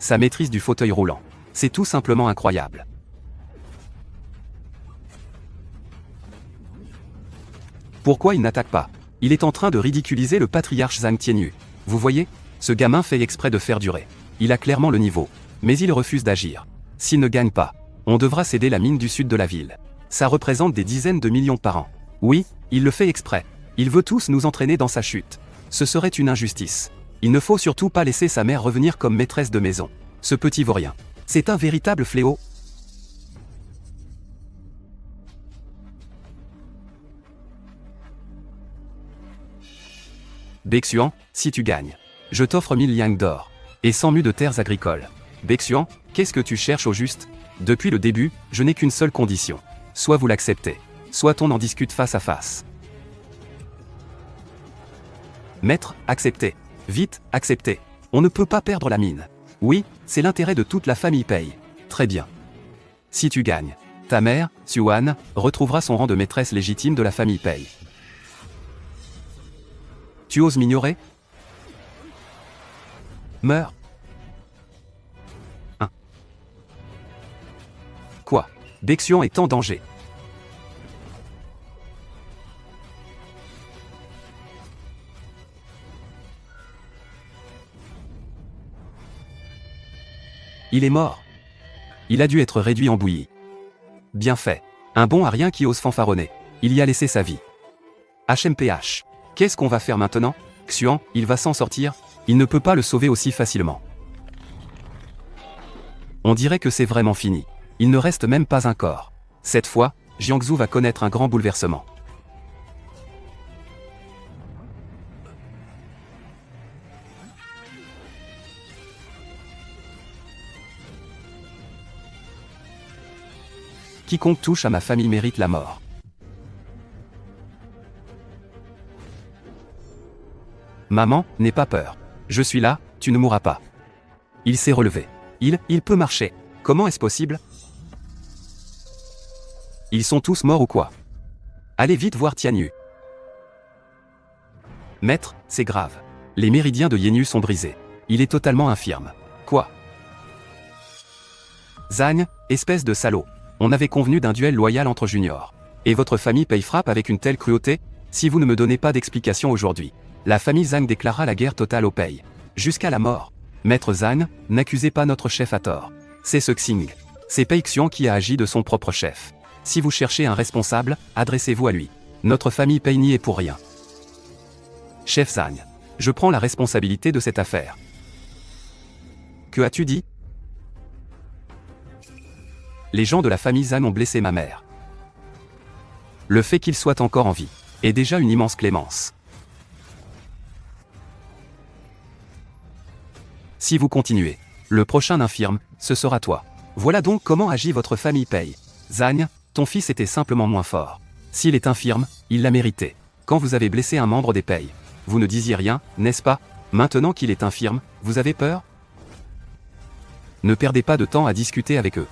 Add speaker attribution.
Speaker 1: Sa maîtrise du fauteuil roulant. C'est tout simplement incroyable. Pourquoi il n'attaque pas? Il est en train de ridiculiser le patriarche Zhang Tianyu. Vous voyez? Ce gamin fait exprès de faire durer. Il a clairement le niveau. Mais il refuse d'agir. S'il ne gagne pas, on devra céder la mine du sud de la ville. Ça représente des dizaines de millions par an. Oui, il le fait exprès. Il veut tous nous entraîner dans sa chute. Ce serait une injustice. Il ne faut surtout pas laisser sa mère revenir comme maîtresse de maison. Ce petit vaurien. C'est un véritable fléau. Bexuan, si tu gagnes, je t'offre 1000 liang d'or. Et 100 mu de terres agricoles. Bexuan, qu'est-ce que tu cherches au juste? Depuis le début, je n'ai qu'une seule condition. Soit vous l'acceptez, soit on en discute face à face. Maître, acceptez. Vite, acceptez. On ne peut pas perdre la mine. Oui, c'est l'intérêt de toute la famille paye. Très bien. Si tu gagnes, ta mère, Xuan, retrouvera son rang de maîtresse légitime de la famille paye. Tu oses m'ignorer? Meurs. Quoi? Bexuan est en danger. Il est mort. Il a dû être réduit en bouillie. Bien fait. Un bon à rien qui ose fanfaronner. Il y a laissé sa vie. HMPH. Qu'est-ce qu'on va faire maintenant? Xuan, il va s'en sortir? Il ne peut pas le sauver aussi facilement. On dirait que c'est vraiment fini. Il ne reste même pas un corps. Cette fois, Jiangsu va connaître un grand bouleversement. Quiconque touche à ma famille mérite la mort. Maman, n'aie pas peur. Je suis là, tu ne mourras pas. Il s'est relevé. Il peut marcher. Comment est-ce possible? Ils sont tous morts ou quoi? Allez vite voir Tianyu. Maître, c'est grave. Les méridiens de Yenyu sont brisés. Il est totalement infirme. Quoi? Zhang, espèce de salaud. On avait convenu d'un duel loyal entre juniors. Et votre famille paye frappe avec une telle cruauté? Si vous ne me donnez pas d'explication aujourd'hui, la famille Zhang déclarera la guerre totale au Pei. Jusqu'à la mort. Maître Zhang, n'accusez pas notre chef à tort. C'est ce Xing. C'est Pei Xian qui a agi de son propre chef. Si vous cherchez un responsable, adressez-vous à lui. Notre famille Pei n'y est pour rien. Chef Zhang, je prends la responsabilité de cette affaire. Que as-tu dit? Les gens de la famille Zhang ont blessé ma mère. Le fait qu'il soit encore en vie est déjà une immense clémence. Si vous continuez, le prochain infirme, ce sera toi. Voilà donc comment agit votre famille Pei. Zhang, ton fils était simplement moins fort. S'il est infirme, il l'a mérité. Quand vous avez blessé un membre des Pei, vous ne disiez rien, n'est-ce pas? Maintenant qu'il est infirme, vous avez peur? Ne perdez pas de temps à discuter avec eux.